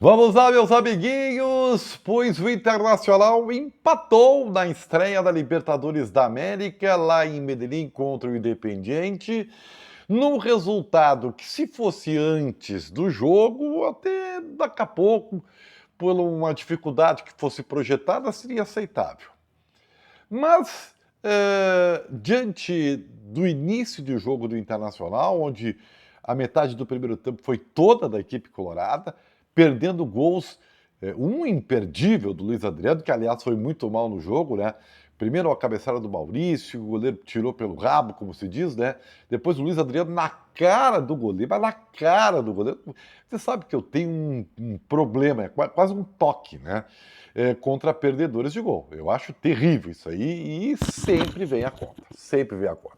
Vamos lá, meus amiguinhos, pois o Internacional empatou na estreia da Libertadores da América, lá em Medellín contra o Independiente, num resultado que, se fosse antes do jogo, até daqui a pouco, por uma dificuldade que fosse projetada, seria aceitável. Mas, diante do início do jogo do Internacional, onde a metade do primeiro tempo foi toda da equipe colorada, perdendo gols, um imperdível do Luiz Adriano, que aliás foi muito mal no jogo, né? Primeiro a cabeçada do Maurício, o goleiro tirou pelo rabo, como se diz, né? Depois o Luiz Adriano na cara do goleiro, mas na cara do goleiro. Você sabe que eu tenho um problema, é quase um toque, né? Contra perdedores de gol. Eu acho terrível isso aí e sempre vem a conta. Sempre vem a conta.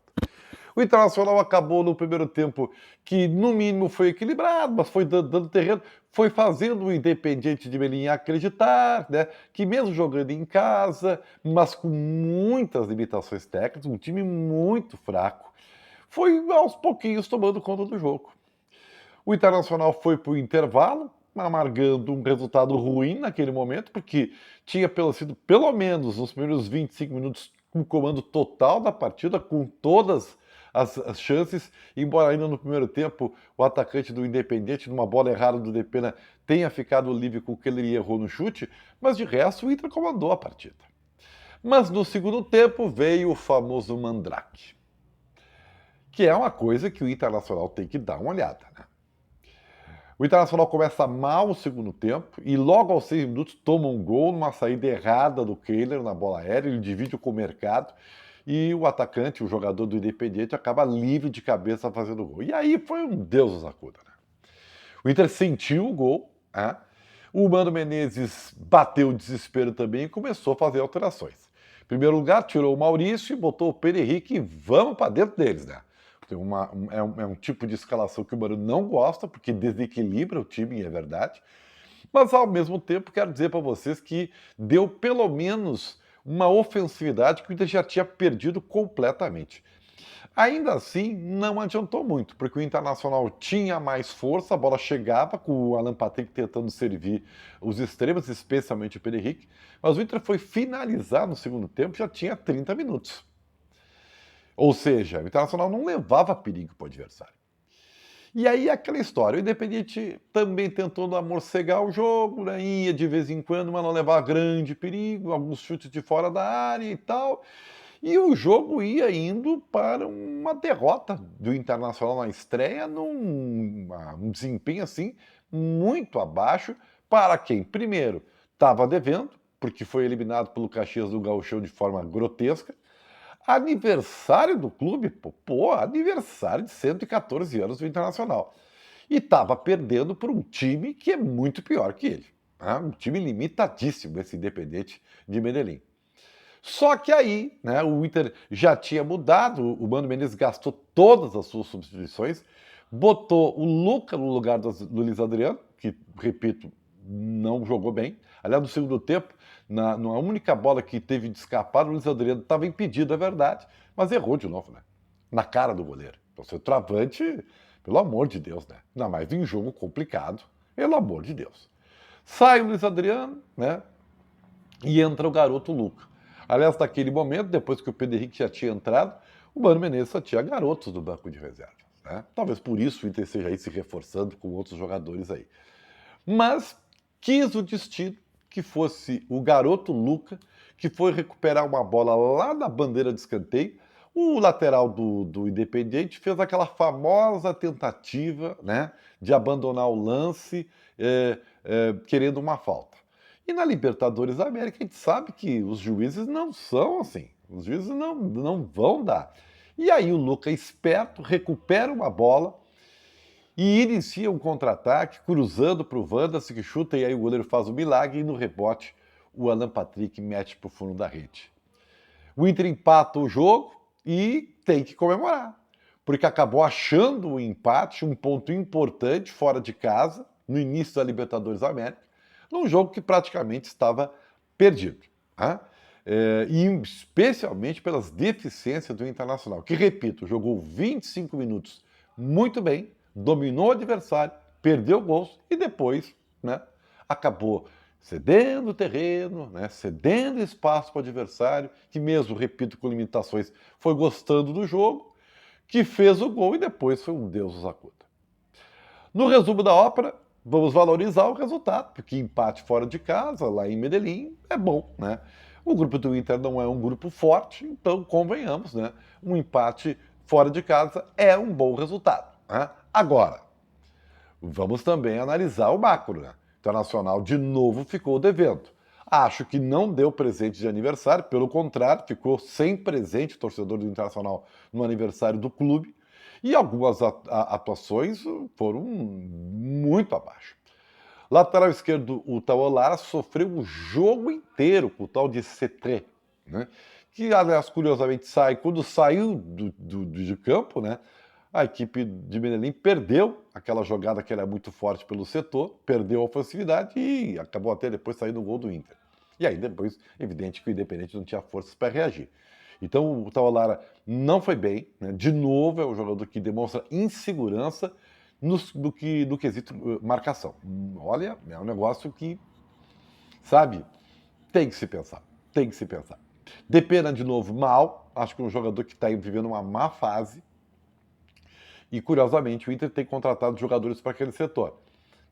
O Internacional acabou no primeiro tempo que, no mínimo, foi equilibrado, mas foi dando terreno, foi fazendo o Independiente de Medellín acreditar, né, que mesmo jogando em casa, mas com muitas limitações técnicas, um time muito fraco, foi aos pouquinhos tomando conta do jogo. O Internacional foi para o intervalo, amargando um resultado ruim naquele momento, porque tinha sido pelo menos nos primeiros 25 minutos um comando total da partida, com todas as chances, embora ainda no primeiro tempo o atacante do Independiente, numa bola errada do Depena, tenha ficado livre com o que ele errou no chute, mas de resto o Inter comandou a partida. Mas no segundo tempo veio o famoso Mandrake, que é uma coisa que o Internacional tem que dar uma olhada, né? O Internacional começa mal o segundo tempo e logo aos 6 minutos toma um gol numa saída errada do Kehler na bola aérea, ele divide com o Mercado e o atacante, o jogador do Independiente, acaba livre de cabeça fazendo o gol. E aí foi um Deus nos acuda, né? O Inter sentiu o gol, né? O Mano Menezes bateu o desespero também e começou a fazer alterações. Em primeiro lugar, tirou o Maurício e botou o Pedro Henrique e vamos para dentro deles, né? É um tipo de escalação que o Mano não gosta, porque desequilibra o time, é verdade. Mas, ao mesmo tempo, quero dizer para vocês que deu pelo menos uma ofensividade que o Inter já tinha perdido completamente. Ainda assim, não adiantou muito, porque o Internacional tinha mais força, a bola chegava com o Alan Patrick tentando servir os extremos, especialmente o Pedro Henrique, mas o Inter foi finalizar no segundo tempo, já tinha 30 minutos. Ou seja, o Internacional não levava perigo para o adversário. E aí aquela história, o Independiente também tentou amorcegar o jogo, né? Ia de vez em quando, mas não levava grande perigo, alguns chutes de fora da área e tal. E o jogo ia indo para uma derrota do Internacional na estreia, um desempenho assim muito abaixo para quem, primeiro, estava devendo, porque foi eliminado pelo Caxias do Gauchão de forma grotesca. Aniversário do clube, aniversário de 114 anos do Internacional. E estava perdendo por um time que é muito pior que ele. Né? Um time limitadíssimo, esse Independente de Medellín. Só que aí, né, o Inter já tinha mudado, o Mano Menezes gastou todas as suas substituições, botou o Luca no lugar do Luiz Adriano, que, repito, não jogou bem. Aliás, no segundo tempo, na única bola que teve de escapar, o Luiz Adriano estava impedido, é verdade, mas errou de novo, né? Na cara do goleiro. Então, seu travante, pelo amor de Deus, né? Ainda mais em jogo complicado, pelo amor de Deus. Sai o Luiz Adriano, né? E entra o garoto Luca. Aliás, naquele momento, depois que o Pedro Henrique já tinha entrado, o Mano Menezes só tinha garotos do banco de reservas. Né? Talvez por isso o Inter esteja aí se reforçando com outros jogadores aí. Mas quis o destino que fosse o garoto Luca, que foi recuperar uma bola lá na bandeira de escanteio. O lateral do Independiente fez aquela famosa tentativa, né, de abandonar o lance, querendo uma falta. E na Libertadores da América a gente sabe que os juízes não são assim. Os juízes não vão dar. E aí o Luca, esperto, recupera uma bola e inicia um contra-ataque, cruzando para o Wanderson, que chuta, e aí o goleiro faz o milagre, e no rebote o Alan Patrick mete para o fundo da rede. O Inter empata o jogo e tem que comemorar, porque acabou achando o empate, um ponto importante fora de casa, no início da Libertadores da América, num jogo que praticamente estava perdido. Né? E especialmente pelas deficiências do Internacional, que, repito, jogou 25 minutos muito bem, dominou o adversário, perdeu gols e depois, né, acabou cedendo terreno, né, cedendo espaço para o adversário, que mesmo, repito, com limitações, foi gostando do jogo, que fez o gol e depois foi um Deus nos acuda. No resumo da ópera, vamos valorizar o resultado, porque empate fora de casa, lá em Medellín, é bom, né? O grupo do Inter não é um grupo forte, então convenhamos, né? Um empate fora de casa é um bom resultado, né? Agora, vamos também analisar o macro, né? O Internacional de novo ficou devendo. Acho que não deu presente de aniversário, pelo contrário, ficou sem presente o torcedor do Internacional no aniversário do clube. E algumas atuações foram muito abaixo. Lateral esquerdo, o Taolara sofreu o jogo inteiro com o tal de Cetré, né? Que, aliás, curiosamente, quando saiu de campo, né? A equipe de Medellín perdeu aquela jogada que era muito forte pelo setor, perdeu a ofensividade e acabou até depois saindo o gol do Inter. E aí depois, evidente que o Independente não tinha forças para reagir. Então o Tawalara não foi bem, né? De novo é um jogador que demonstra insegurança no quesito marcação. Olha, é um negócio que, sabe, tem que se pensar, tem que se pensar. Depena de novo mal, acho que é um jogador que está vivendo uma má fase, e, curiosamente, o Inter tem contratado jogadores para aquele setor.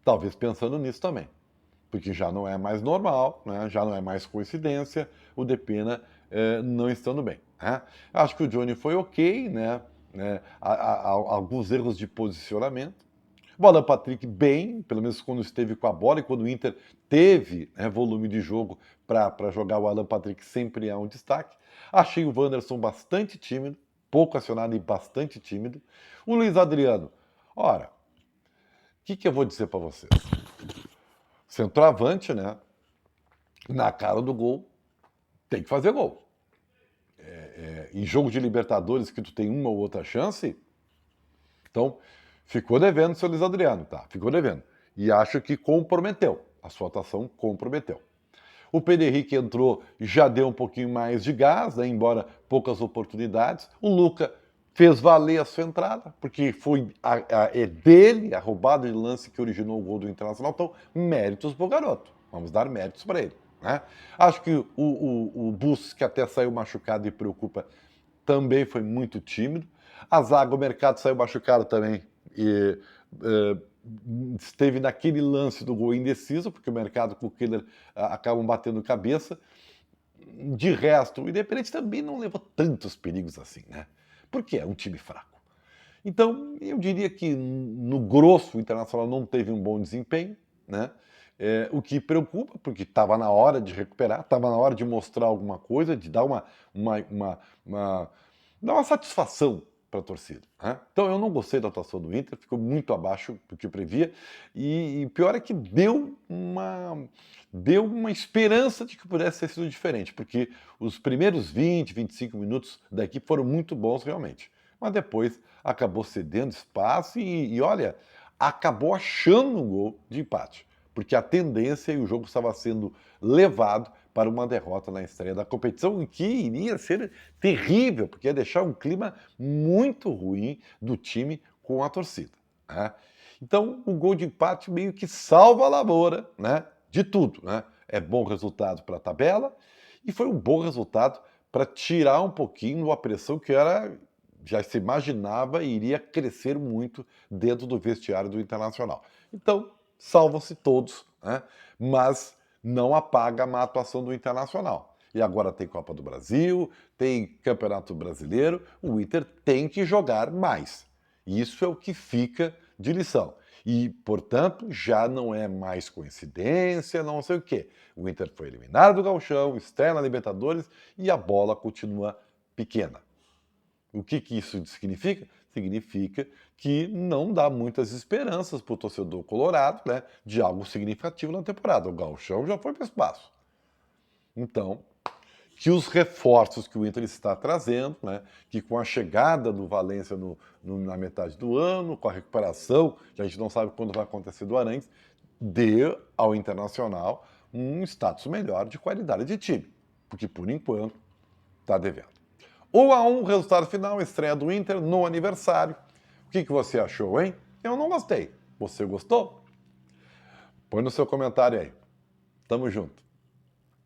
Talvez pensando nisso também. Porque já não é mais normal, né? Já não é mais coincidência o Depena não estando bem. Né? Acho que o Johnny foi ok, né? Alguns erros de posicionamento. O Alan Patrick bem, pelo menos quando esteve com a bola, e quando o Inter teve, né, volume de jogo para jogar, o Alan Patrick sempre é um destaque. Achei o Wanderson bastante tímido, pouco acionado e bastante tímido. O Luiz Adriano, ora, o que eu vou dizer para vocês? Centroavante, né? Na cara do gol, tem que fazer gol. Em jogo de Libertadores que tu tem uma ou outra chance, então ficou devendo o seu Luiz Adriano, tá? Ficou devendo. E acho que comprometeu. A sua atuação comprometeu. O Pedro Henrique entrou, já deu um pouquinho mais de gás, né? Embora poucas oportunidades. O Luca fez valer a sua entrada, porque foi é dele a roubada de lance que originou o gol do Internacional. Então, méritos pro garoto. Vamos dar méritos para ele. Né? Acho que o Bus, que até saiu machucado e preocupa, também foi muito tímido. A zaga, o Mercado saiu machucado também e esteve naquele lance do gol indeciso, porque o Mercado com o Killer acabam batendo cabeça. De resto, o Independente também não levou tantos perigos assim, né? Porque é um time fraco. Então, eu diria que no grosso o Internacional não teve um bom desempenho, né? O que preocupa, porque estava na hora de recuperar, estava na hora de mostrar alguma coisa, de dar dar uma satisfação para a torcida. Né? Então eu não gostei da atuação do Inter, ficou muito abaixo do que eu previa, e pior é que deu uma esperança de que pudesse ter sido diferente, porque os primeiros 20, 25 minutos da equipe foram muito bons realmente. Mas depois acabou cedendo espaço e olha, acabou achando um gol de empate, porque a tendência e o jogo estava sendo levado para uma derrota na estreia da competição, que iria ser terrível, porque ia deixar um clima muito ruim do time com a torcida. Né? Então, o gol de empate meio que salva a lavoura, né, de tudo. Né? É bom resultado para a tabela e foi um bom resultado para tirar um pouquinho uma pressão que já se imaginava e iria crescer muito dentro do vestiário do Internacional. Então, salvam-se todos, né? Mas não apaga a má atuação do Internacional. E agora tem Copa do Brasil, tem Campeonato Brasileiro, o Inter tem que jogar mais. Isso é o que fica de lição. E, portanto, já não é mais coincidência, não sei o quê. O Inter foi eliminado do Gauchão, estreia na Libertadores e a bola continua pequena. O que isso significa? Significa que não dá muitas esperanças para o torcedor colorado, né, de algo significativo na temporada. O Gauchão já foi para o espaço. Então, que os reforços que o Inter está trazendo, né, que com a chegada do Valência na metade do ano, com a recuperação, que a gente não sabe quando vai acontecer do Arangues, dê ao Internacional um status melhor de qualidade de time. Porque, por enquanto, está devendo. 1-1, resultado final, estreia do Inter no aniversário. O que você achou, hein? Eu não gostei. Você gostou? Põe no seu comentário aí. Tamo junto.